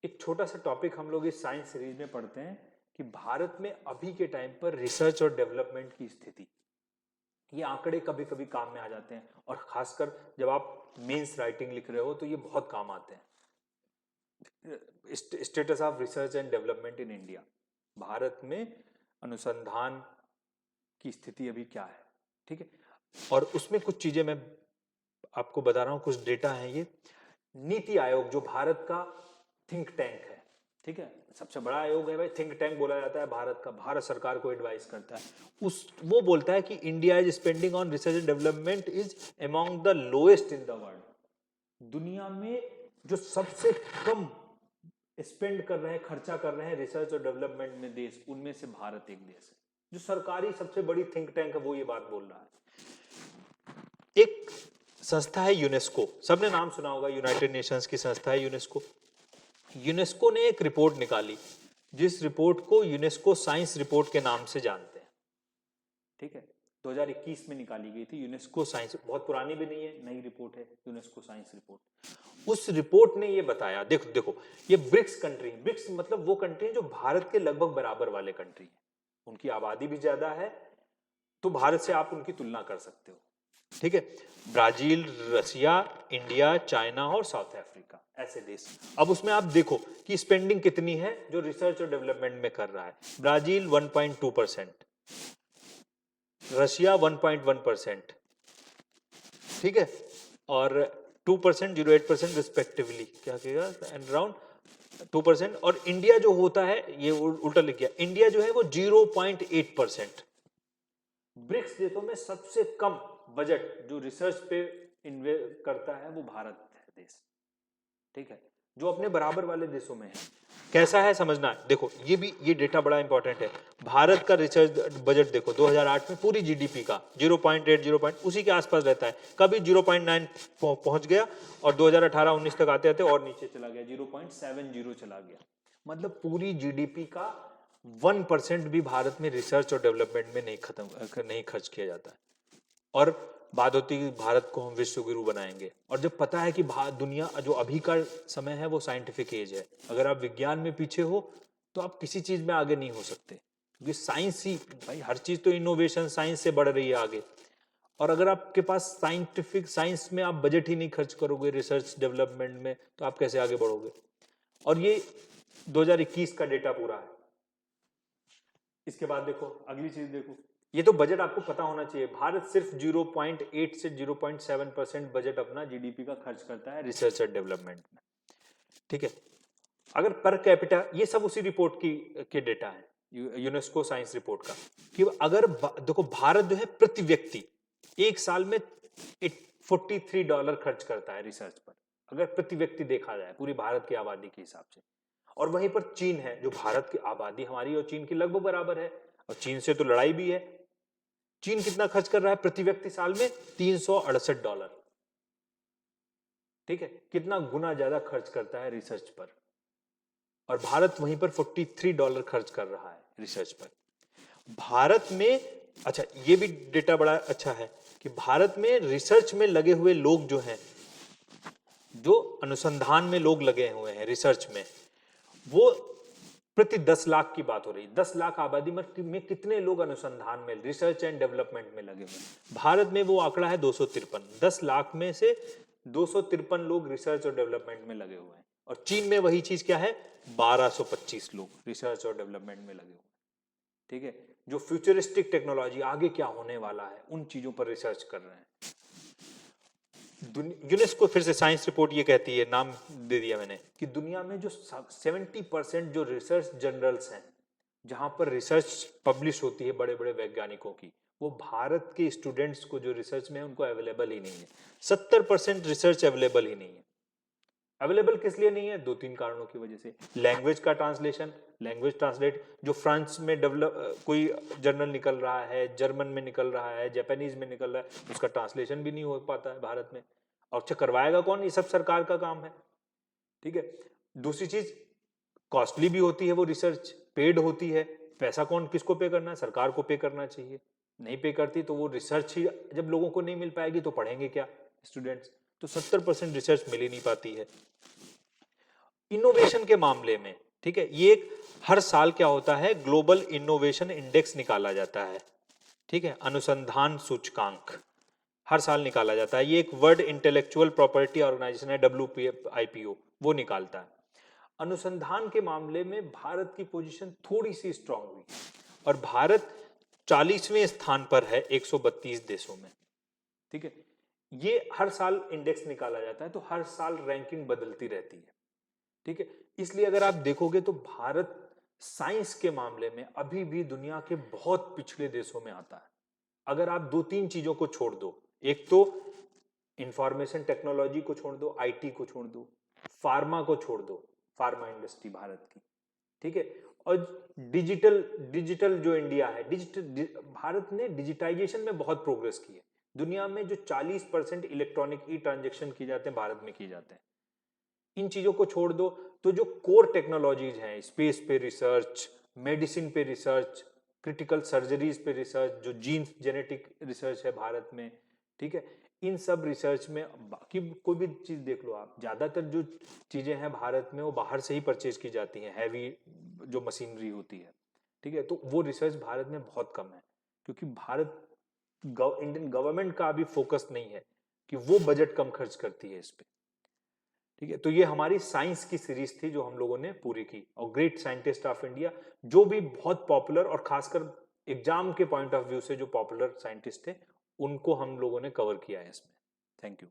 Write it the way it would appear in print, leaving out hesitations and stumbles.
एक छोटा सा टॉपिक हम लोग इस साइंस सीरीज में पढ़ते हैं कि भारत में अभी के टाइम पर रिसर्च और डेवलपमेंट की स्थिति। ये आंकड़े कभी कभी काम में आ जाते हैं और खासकर जब आप मेंस राइटिंग लिख रहे हो तो ये बहुत काम आते हैं। Status of research and development in India, Bharat में अनुसंधान की स्थिति अभी क्या है। ठीक है, और उसमें कुछ चीजें मैं आपको बता रहा हूं, कुछ डेटा है। ये नीति आयोग जो भारत का थिंक टैंक है, ठीक है, सबसे बड़ा आयोग है भाई, थिंक टैंक बोला जाता है भारत का, भारत सरकार को एडवाइस करता है। उस वो बोलता है कि India is spending on research and development is among the lowest in the world. दुनिया में जो सबसे कम स्पेंड कर रहे हैं, खर्चा कर रहे हैं रिसर्च और डेवलपमेंट में देश, उनमें से भारत एक देश है। जो सरकारी सबसे बड़ी थिंक टैंक है वो ये बात बोल रहा है। एक संस्था है यूनेस्को, सबने नाम सुना होगा, यूनाइटेड नेशंस की संस्था है यूनेस्को। यूनेस्को ने एक रिपोर्ट निकाली जिस रिपोर्ट को यूनेस्को साइंस रिपोर्ट के नाम से जानते हैं। ठीक है, 2021 में निकाली गई थी यूनेस्को साइंस, बहुत पुरानी भी नहीं है, नई रिपोर्ट है यूनेस्को साइंस रिपोर्ट। उस रिपोर्ट ने ये बताया, देखो देखो, ये ब्रिक्स कंट्री, ब्रिक्स मतलब वो कंट्री जो भारत के लगभग बराबर वाले कंट्री हैं, उनकी आबादी भी ज्यादा है, तो भारत से आप उनकी तुलना कर सकते हो। ठीक है, ब्राजील, रसिया, इंडिया, चाइना और साउथ अफ्रीका, ऐसे देश। अब उसमें आप देखो कि स्पेंडिंग कितनी है जो रिसर्च और डेवलपमेंट में कर रहा है। ब्राजील 1.2%, रशिया 1.1%, ठीक है, और 2%, 0.8% रिस्पेक्टिवली, क्या कहेगा, एंड अराउंड 2%। और इंडिया जो होता है, ये उल्टा लिख गया, इंडिया जो है वो 0.8%। ब्रिक्स देशों में सबसे कम बजट जो रिसर्च पे इन्वेस्ट करता है वो भारत है देश। ठीक है, जो अपने बराबर वाले देशों में है। कैसा है समझना है, देखो ये डेटा बड़ा इंपॉर्टेंट है। भारत का रिसर्च बजट देखो 2008 में पूरी जीडीपी का 0.8 उसी के आसपास रहता है, कभी 0.9 पहुंच गया और 2018-19 तक आते आते और नीचे चला गया, 0.70 चला गया। मतलब पूरी जीडीपी का 1% भी भारत में रिसर्च और डेवलपमेंट में नहीं खर्च किया जाता है। और बात होती है कि भारत को हम विश्व गुरु बनाएंगे, और जब पता है कि दुनिया जो अभी का समय है वो साइंटिफिक एज है, अगर आप विज्ञान में पीछे हो तो आप किसी चीज में आगे नहीं हो सकते, क्योंकि साइंस ही भाई, हर चीज तो इनोवेशन साइंस से बढ़ रही है आगे। और अगर आपके पास साइंटिफिक साइंस में आप बजट ही नहीं खर्च करोगे रिसर्च डेवलपमेंट में, तो आप कैसे आगे बढ़ोगे। और ये 2021 का डेटा पूरा है। इसके बाद देखो अगली चीज देखो, ये तो बजट आपको पता होना चाहिए, भारत सिर्फ 0.8 से 0.7% बजट अपना जीडीपी का खर्च करता है रिसर्च और डेवलपमेंट में। ठीक है, अगर पर कैपिटा, ये सब उसी रिपोर्ट की के डेटा है, यूनेस्को साइंस रिपोर्ट का, कि अगर देखो भारत जो है प्रति व्यक्ति एक साल में $43 खर्च करता है रिसर्च पर, अगर प्रति व्यक्ति देखा जाए पूरी भारत की आबादी के हिसाब से। और वहीं पर चीन है, जो भारत की आबादी हमारी और चीन की लगभग बराबर है, और चीन से तो लड़ाई भी है। चीन कितना खर्च कर रहा है प्रति व्यक्ति साल में? $368। ठीक है, कितना गुना ज्यादा खर्च करता है रिसर्च पर, और भारत वहीं पर $43 खर्च कर रहा है रिसर्च पर। भारत में, अच्छा ये भी डेटा बड़ा अच्छा है कि भारत में रिसर्च में लगे हुए लोग जो हैं, जो अनुसंधान में लोग लगे हुए हैं रिसर्च में, वो प्रति 10 लाख की बात हो रही है। 10 लाख आबादी में कितने लोग अनुसंधान में, रिसर्च एंड डेवलपमेंट में लगे हुए हैं? भारत में वो आंकड़ा है 253। 10 लाख में से 253 लोग रिसर्च और डेवलपमेंट में लगे हुए हैं। और चीन में वही चीज क्या है, 1225 लोग रिसर्च और डेवलपमेंट में लगे हुए हैं। ठीक है, जो फ्यूचरिस्टिक टेक्नोलॉजी, आगे क्या होने वाला है, उन चीजों पर रिसर्च कर रहे हैं। यूनेस्को फिर से साइंस रिपोर्ट ये कहती है, नाम दे दिया मैंने, कि दुनिया में जो 70% जो रिसर्च जर्नल्स हैं, जहां पर रिसर्च पब्लिश होती है बड़े बड़े वैज्ञानिकों की, वो भारत के स्टूडेंट्स को जो रिसर्च में है उनको अवेलेबल ही नहीं है। 70% रिसर्च अवेलेबल ही नहीं है। अवेलेबल किस लिए नहीं है? 2-3 कारणों की वजह से। लैंग्वेज का ट्रांसलेशन, लैंग्वेज ट्रांसलेट, जो फ्रांस में डेवलप कोई जर्नल निकल रहा है, जर्मन में निकल रहा है, जापानीज में निकल रहा है, उसका ट्रांसलेशन भी नहीं हो पाता है भारत में। और अच्छा करवाएगा कौन? ये सब सरकार का काम है। ठीक है, दूसरी चीज, कॉस्टली भी होती है वो रिसर्च, पेड होती है। पैसा कौन किसको पे करना है? सरकार को पे करना चाहिए। नहीं पे करती तो वो रिसर्च ही जब लोगों को नहीं मिल पाएगी तो पढ़ेंगे क्या स्टूडेंट्स? तो 70% रिसर्च मिल ही नहीं पाती है। इनोवेशन के मामले में, ठीक है, ये हर साल क्या होता है, ग्लोबल इनोवेशन इंडेक्स निकाला जाता है, ठीक है, अनुसंधान सूचकांक हर साल निकाला जाता है। ये एक वर्ल्ड इंटेलेक्चुअल प्रॉपर्टी ऑर्गेनाइजेशन है, WPIPO, वो निकालता है। अनुसंधान के मामले में भारत की पोजीशन थोड़ी सी स्ट्रांग हुई और भारत 40वें स्थान पर है 132 देशों में, ठीक है। ये हर साल इंडेक्स निकाला जाता है, तो हर साल रैंकिंग बदलती रहती है, ठीक है। इसलिए अगर आप देखोगे तो भारत साइंस के मामले में अभी भी दुनिया के बहुत पिछड़े देशों में आता है। अगर आप दो तीन चीजों को छोड़ दो, एक तो इंफॉर्मेशन टेक्नोलॉजी को छोड़ दो, IT को छोड़ दो, फार्मा को छोड़ दो, फार्मा इंडस्ट्री भारत की, ठीक है, और डिजिटल डिजिटल जो इंडिया है, भारत ने डिजिटाइजेशन में बहुत प्रोग्रेस की है। दुनिया में जो 40% इलेक्ट्रॉनिक ट्रांजेक्शन किए जाते हैं भारत में किए जाते हैं। इन चीजों को छोड़ दो तो जो कोर टेक्नोलॉजीज हैं, स्पेस पे रिसर्च, मेडिसिन पे रिसर्च, क्रिटिकल सर्जरीज पे रिसर्च, जो जीन जेनेटिक रिसर्च है भारत में, ठीक है, इन सब रिसर्च में बाकी कोई भी चीज देख लो आप, ज्यादातर जो चीजें हैं भारत में वो बाहर से ही परचेज की जाती हैं, हैवी जो मशीनरी होती है, ठीक है, तो वो रिसर्च भारत में बहुत कम है, क्योंकि भारत इंडियन गवर्नमेंट का अभी फोकस नहीं है कि वो बजट कम खर्च करती है इस पे, ठीक है। तो ये हमारी साइंस की सीरीज थी जो हम लोगों ने पूरी की, और ग्रेट साइंटिस्ट ऑफ इंडिया जो भी बहुत पॉपुलर और खासकर एग्जाम के पॉइंट ऑफ व्यू से जो पॉपुलर साइंटिस्ट थे, उनको हम लोगों ने कवर किया है इसमें। Thank you.